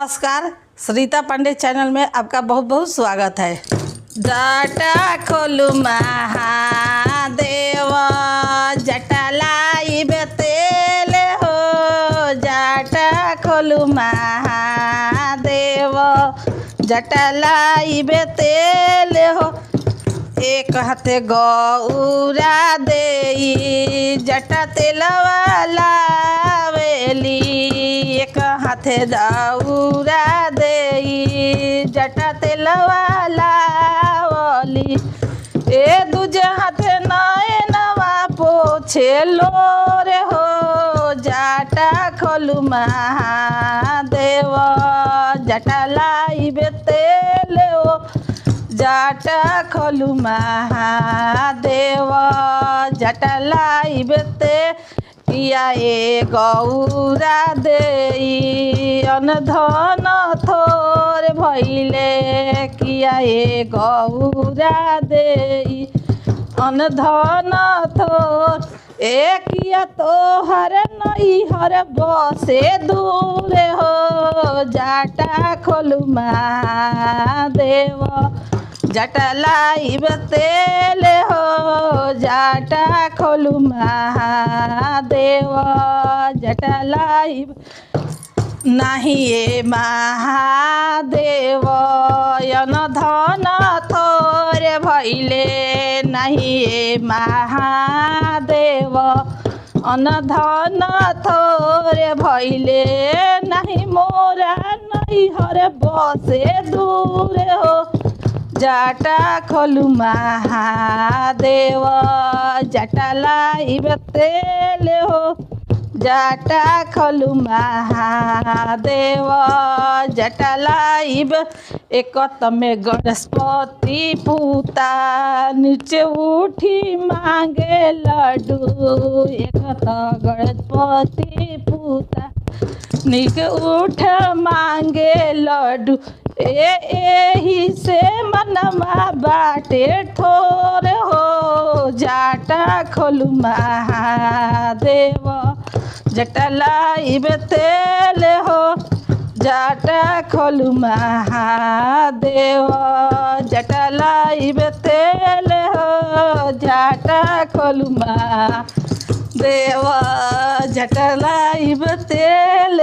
नमस्कार, सरिता पांडे चैनल में आपका बहुत बहुत स्वागत है। जटा खोलू महादेव, जटा लाइब तेल हो। जटा खोलू महादेव, जटा लाइब तेल हो। एक हाथे गौरा देई, जटा तेलवा लावेली। एक हाथे दौरा देई, जटा तेलवा लावली। ए दूजे हाथे नयनवा पोछे लो रे हो। जटा खोलू महादेव, जटा लाइब तेल हो। जटा खोलू महादेव, जटा लाइब तेल। किया ए गौरा देई, अनधन थोर भइले। किया ए गौरा देई, अनधन थोर। ए किया तोहर नैहर बसे दूर हो। जटा खोलू महादेव, जटा लाइब तेल हो। जटा खोलू महादेव, जटा लाइब। नाही ए महादेव, अनधन थोर भइले। नाही ए महादेव, अनधन थोर भइले। नाही मोरा नैहर बसे दूर हो। जटा खोलू महादेव, जटा लाइब तेल हो। जटा खोलू महादेव, जटा लाइब। एक में गणपति पूता, नीचे उठी मांगे लड्डू। एक गणपति पूता, नीचे उठ मांगे लड्डू। एही से मनमा बाटे ठोर हो। जटा खोलू महादेव, जटा लाइब तेल हो। जटा खोलू महादेव, जटा लाइब तेल हो। जटा खोलू महादेव, जटा लाइब तेल।